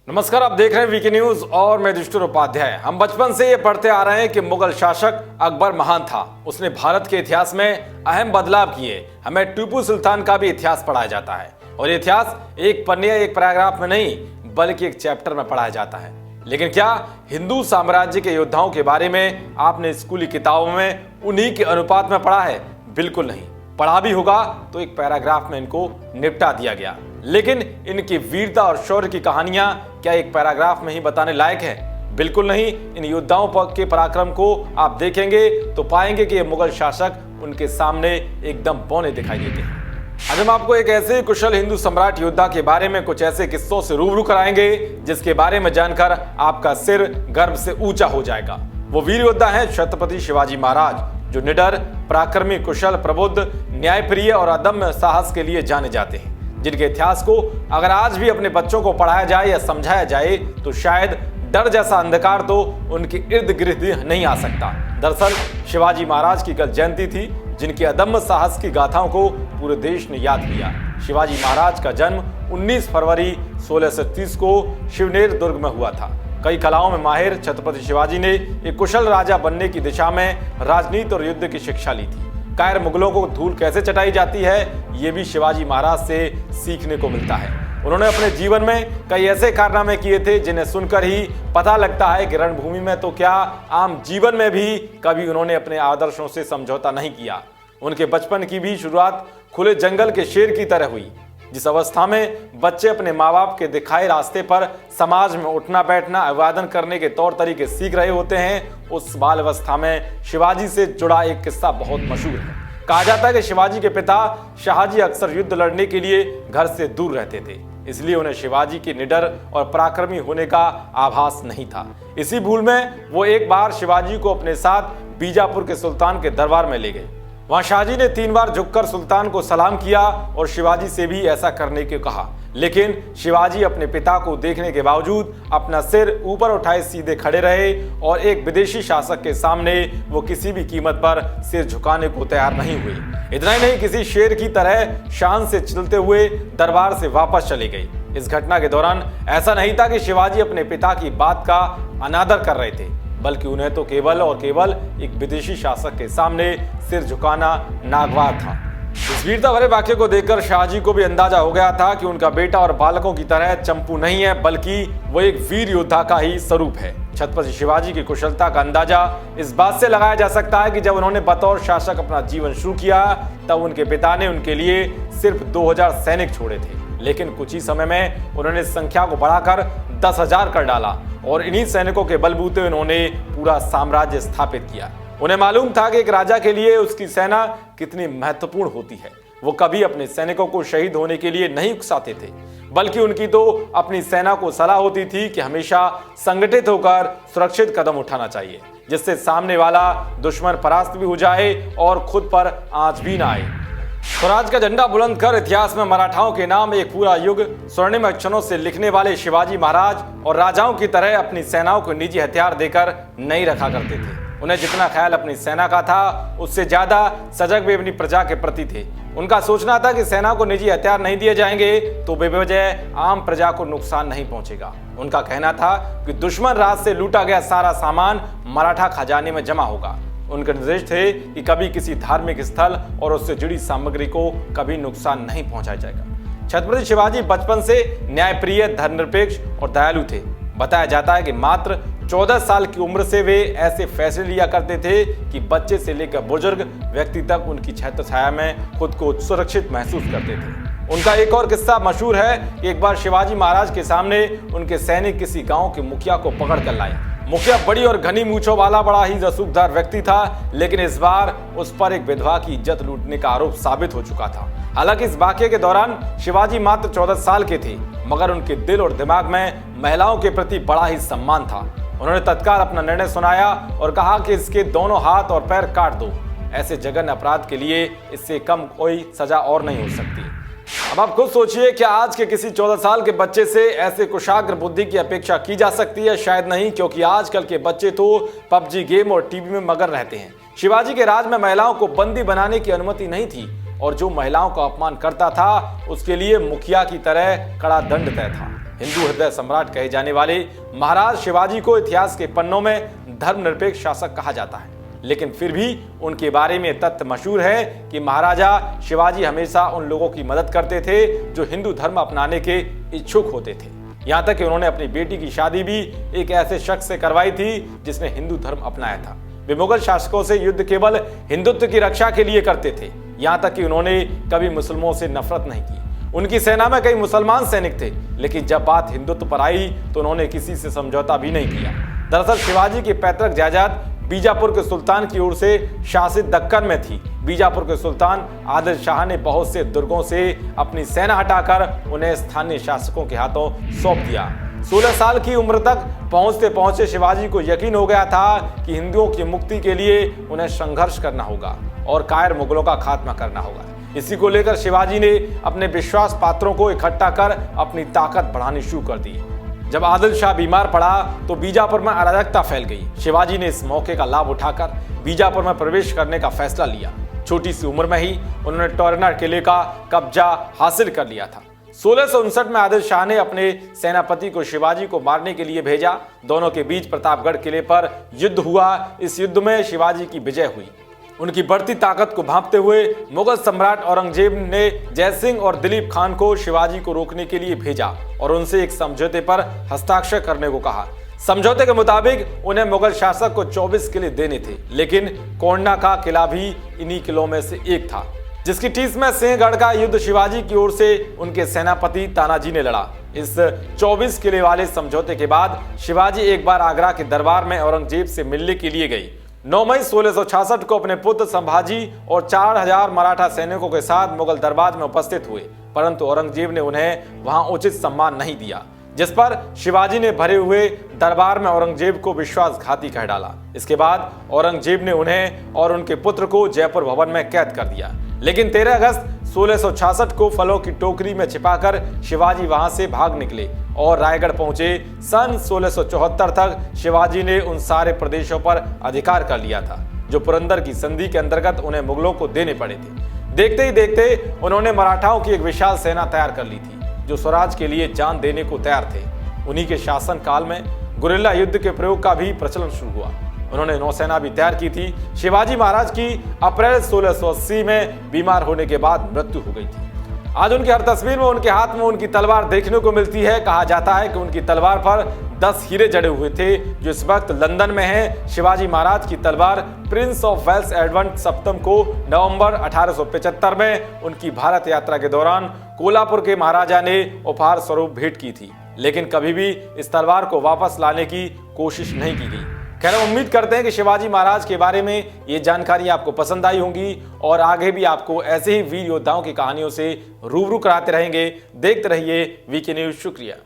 नमस्कार, आप देख रहे हैं वीके न्यूज और मैं युधिष्ठिर उपाध्याय। हम बचपन से ये पढ़ते आ रहे हैं कि मुगल शासक अकबर महान था। उसने भारत के इतिहास में अहम बदलाव किए। हमें टीपू सुल्तान का भी इतिहास पढ़ाया जाता है और ये इतिहास एक पन्ने या एक पैराग्राफ में नहीं बल्कि एक चैप्टर में पढ़ाया जाता है। लेकिन क्या हिंदू साम्राज्य के योद्धाओं के बारे में आपने स्कूली किताबों में उन्हीं के अनुपात में पढ़ा है? बिल्कुल नहीं। पढ़ा भी होगा तो एक पैराग्राफ में इनको निपटा दिया गया। लेकिन इनकी वीरता और शौर्य की कहानियां क्या एक पैराग्राफ में ही बताने लायक है? बिल्कुल नहीं। इन योद्धाओं के पराक्रम को आप देखेंगे तो पाएंगे कि ये मुगल शासक उनके सामने एकदम बौने दिखाई देते हैं। आज हम आपको एक ऐसे कुशल हिंदू सम्राट योद्धा के बारे में कुछ ऐसे किस्सों से रूबरू कराएंगे जिसके बारे में जानकर आपका सिर गर्व से ऊंचा हो जाएगा। वो वीर योद्धा है छत्रपति शिवाजी महाराज, जो निडर, पराक्रमी, कुशल, प्रबुद्ध, न्यायप्रिय और अदम्य साहस के लिए जाने जाते हैं, जिनके इतिहास को अगर आज भी अपने बच्चों को पढ़ाया जाए या समझाया जाए तो शायद डर जैसा अंधकार तो उनके इर्द गिर्द नहीं आ सकता। दरअसल शिवाजी महाराज की कल जयंती थी, जिनके अदम्य साहस की गाथाओं को पूरे देश ने याद किया। शिवाजी महाराज का जन्म 19 फरवरी 1630 को शिवनेर दुर्ग में हुआ था। कई कलाओं में माहिर छत्रपति शिवाजी ने एक कुशल राजा बनने की दिशा में राजनीति और युद्ध की शिक्षा ली थी। कायर मुगलों को धूल कैसे चटाई जाती है, ये भी शिवाजी महाराज से सीखने को मिलता है। उन्होंने अपने जीवन में कई ऐसे कारनामे किए थे जिन्हें सुनकर ही पता लगता है कि रणभूमि में तो क्या आम जीवन में भी कभी उन्होंने अपने आदर्शों से समझौता नहीं किया। उनके बचपन की भी शुरुआत खुले जंगल के शेर की तरह हुई। जिस अवस्था में बच्चे अपने माँ बाप के दिखाए रास्ते पर समाज में उठना बैठना, अभिवादन करने के तौर तरीके सीख रहे होते हैं, उस बाल अवस्था में शिवाजी से जुड़ा एक किस्सा बहुत मशहूर है। कहा जाता है कि शिवाजी के पिता शाहजी अक्सर युद्ध लड़ने के लिए घर से दूर रहते थे, इसलिए उन्हें शिवाजी के निडर और पराक्रमी होने का आभास नहीं था। इसी भूल में वो एक बार शिवाजी को अपने साथ बीजापुर के सुल्तान के दरबार में ले गए। वहां शाहजी ने 3 बार झुककर सुल्तान को सलाम किया और शिवाजी से भी ऐसा करने को कहा, लेकिन शिवाजी अपने पिता को देखने के बावजूद अपना सिर ऊपर उठाए सीधे खड़े रहे और एक विदेशी शासक के सामने वो किसी भी कीमत पर सिर झुकाने को तैयार नहीं हुए। इतना ही नहीं, किसी शेर की तरह शान से चलते हुए दरबार से वापस चले गए। इस घटना के दौरान ऐसा नहीं था कि शिवाजी अपने पिता की बात का अनादर कर रहे थे, बल्कि उन्हें तो केवल और केवल एक विदेशी शासक के सामने सिर झुकाना नागवार था। इस वीरता भरे वाक्य को देखकर शाहजी को भी अंदाजा हो गया था कि उनका बेटा और बालकों की तरह चंपू नहीं है, बल्कि वो एक वीर योद्धा का ही स्वरूप है। छत्रपति शिवाजी की कुशलता का अंदाजा इस बात से लगाया जा सकता है कि जब उन्होंने बतौर शासक अपना जीवन शुरू किया तब उनके पिता ने उनके लिए सिर्फ 2000 सैनिक छोड़े थे, लेकिन कुछ ही समय में उन्होंने संख्या को बढ़ाकर 10,000 कर डाला और इन्हीं सैनिकों के बलबूते उन्होंने पूरा साम्राज्य स्थापित किया। उन्हें मालूम था कि एक राजा के लिए उसकी सेना कितनी महत्वपूर्ण होती है। वो कभी अपने सैनिकों को शहीद होने के लिए नहीं उकसाते थे, बल्कि उनकी तो अपनी सेना को सलाह होती थी कि हमेशा संगठित होकर सुरक्षित कदम उठाना चाहिए, जिससे सामने वाला दुश्मन परास्त भी हो जाए और खुद पर आंच भी ना आए। स्वराज का झंडा बुलंद कर इतिहास में मराठाओं के नाम एक पूरा युग स्वर्णिम अक्षरों से लिखने वाले शिवाजी महाराज और राजाओं की तरह अपनी सेनाओं को निजी हथियार देकर नहीं रखा करते थे। उन्हें जितना ख्याल अपनी सेना का था, उससे ज्यादा सजग वे अपनी प्रजा के प्रति थे। उनका सोचना था कि सेना को निजी हथियार नहीं दिए जाएंगे तो बेवजह आम प्रजा को नुकसान नहीं पहुंचेगा। उनका कहना था कि दुश्मन राज से लूटा गया सारा सामान मराठा खजाने में जमा होगा। उनके निर्देश थे कि कभी किसी धार्मिक स्थल और उससे जुड़ी सामग्री को कभी नुकसान नहीं पहुंचाया जाएगा। छत्रपति शिवाजी बचपन से न्यायप्रिय, धर्मनिरपेक्ष और दयालु थे। बताया जाता है कि मात्र 14 साल की उम्र से वे ऐसे फैसले लिया करते थे कि बच्चे से लेकर बुजुर्ग व्यक्ति तक उनकी छत्र छाया में खुद को सुरक्षित महसूस करते थे। उनका एक और किस्सा मशहूर है कि एक बार शिवाजी महाराज के सामने उनके सैनिक किसी गांव के मुखिया को पकड़ कर लाए। मुखिया बड़ी और घनी मूंछों वाला बड़ा ही रसूखदार व्यक्ति था, लेकिन इस बार उस पर एक विधवा की इज्जत लूटने का आरोप साबित हो चुका था। हालांकि इस वाकये के दौरान शिवाजी मात्र 14 साल के थे, मगर उनके दिल और दिमाग में महिलाओं के प्रति बड़ा ही सम्मान था। उन्होंने तत्काल अपना निर्णय सुनाया और कहा कि इसके दोनों हाथ और पैर काट दो। ऐसे जघन्य अपराध के लिए इससे कम कोई सजा और नहीं हो सकती। अब आप खुद सोचिए, क्या आज के किसी 14 साल के बच्चे से ऐसे कुशाग्र बुद्धि की अपेक्षा की जा सकती है? शायद नहीं, क्योंकि आजकल के बच्चे तो पबजी गेम और टीवी में मगन रहते हैं। शिवाजी के राज में महिलाओं को बंदी बनाने की अनुमति नहीं थी और जो महिलाओं का अपमान करता था उसके लिए मुखिया की तरह कड़ा दंड तय था। हिंदू हृदय सम्राट कहे जाने वाले महाराज शिवाजी को इतिहास के पन्नों में धर्मनिरपेक्ष शासक कहा जाता है, लेकिन फिर भी उनके बारे में तथ्य मशहूर है कि महाराजा शिवाजी हमेशा उन लोगों की मदद करते थे जो हिंदू धर्म अपनाने के इच्छुक होते थे। यहाँ तक कि उन्होंने अपनी बेटी की शादी भी एक ऐसे शख्स से करवाई थी जिसने हिंदू धर्म अपनाया था। वे मुगल शासकों से युद्ध केवल हिंदुत्व की रक्षा के लिए करते थे, यहाँ तक कि उन्होंने कभी मुसलमानों से नफरत नहीं की। उनकी सेना में कई मुसलमान सैनिक थे, लेकिन जब बात हिंदुत्व पर आई तो उन्होंने किसी से समझौता भी नहीं किया। दरअसल शिवाजी की पैतृक जायदाद बीजापुर के सुल्तान की ओर से शासित दक्कन में थी। बीजापुर के सुल्तान आदिल शाह ने बहुत से दुर्गों से अपनी सेना हटाकर उन्हें स्थानीय शासकों के हाथों सौंप दिया। 16 साल की उम्र तक पहुंचते पहुंचते शिवाजी को यकीन हो गया था कि हिंदुओं की मुक्ति के लिए उन्हें संघर्ष करना होगा और कायर मुगलों का खात्मा करना होगा। इसी को लेकर शिवाजी ने अपने विश्वास पात्रों को इकट्ठा कर अपनी ताकत बढ़ानी शुरू कर दी। जब आदिल शाह बीमार पड़ा तो बीजापुर में अराजकता फैल गई। शिवाजी ने इस मौके का लाभ उठाकर बीजापुर में प्रवेश करने का फैसला लिया। छोटी सी उम्र में ही उन्होंने टोरना किले का कब्जा हासिल कर लिया था। 1659 में आदिल शाह ने अपने सेनापति को शिवाजी को मारने के लिए भेजा। दोनों के बीच प्रतापगढ़ किले पर युद्ध हुआ। इस युद्ध में शिवाजी की विजय हुई। उनकी बढ़ती ताकत को भांपते हुए मुगल सम्राट औरंगजेब ने जय सिंह और दिलीप खान को शिवाजी को रोकने के लिए भेजा और उनसे एक समझौते पर हस्ताक्षर करने को कहा। समझौते के मुताबिक उन्हें मुगल शासक को 24 किले देने थे, लेकिन कोंडा का किला भी इन्हीं किलों में से एक था, जिसकी टीस में सिंहगढ़ का युद्ध शिवाजी की ओर से उनके सेनापति तानाजी ने लड़ा। इस 24 किले वाले समझौते के बाद शिवाजी एक बार आगरा के दरबार में औरंगजेब से मिलने के लिए गई। 9 मई 1666 को अपने पुत्र संभाजी और 4000 मराठा सैनिकों के साथ मुगल दरबार में उपस्थित हुए, परंतु औरंगजेब ने उन्हें वहां उचित सम्मान नहीं दिया, जिस पर शिवाजी ने भरे हुए दरबार में औरंगजेब को विश्वासघाती कह डाला। इसके बाद औरंगजेब ने उन्हें और उनके पुत्र को जयपुर भवन में कैद कर दिया। लेकिन 13 अगस्त 1666 को फलों की टोकरी में छिपाकर शिवाजी वहां से भाग निकले और रायगढ़ पहुंचे। सन 1674 तक शिवाजी ने उन सारे प्रदेशों पर अधिकार कर लिया था जो पुरंदर की संधि के अंतर्गत उन्हें मुगलों को देने पड़े थे। देखते ही देखते उन्होंने मराठाओं की एक विशाल सेना तैयार कर ली थी जो स्वराज के लिए जान देने को तैयार थे। उन्हीं के शासन काल में गुरिल्ला युद्ध के प्रयोग का भी प्रचलन शुरू हुआ। उन्होंने नौसेना भी तैयार की थी। शिवाजी महाराज की अप्रैल 1680 में बीमार होने के बाद मृत्यु हो गई थी। आज उनकी हर तस्वीर में उनके हाथ में उनकी तलवार देखने को मिलती है। कहा जाता है कि उनकी तलवार पर 10 हीरे जड़े हुए थे, जो इस वक्त लंदन में है। शिवाजी महाराज की तलवार प्रिंस ऑफ वेल्स एडवर्ड सप्तम को नवंबर 1875 में उनकी भारत यात्रा के दौरान कोल्हापुर के महाराजा ने उपहार स्वरूप भेंट की थी, लेकिन कभी भी इस तलवार को वापस लाने की कोशिश नहीं की गई। खैर, हम उम्मीद करते हैं कि शिवाजी महाराज के बारे में ये जानकारी आपको पसंद आई होंगी और आगे भी आपको ऐसे ही वीर योद्धाओं की कहानियों से रूबरू कराते रहेंगे। देखते रहिए वीके न्यूज। शुक्रिया।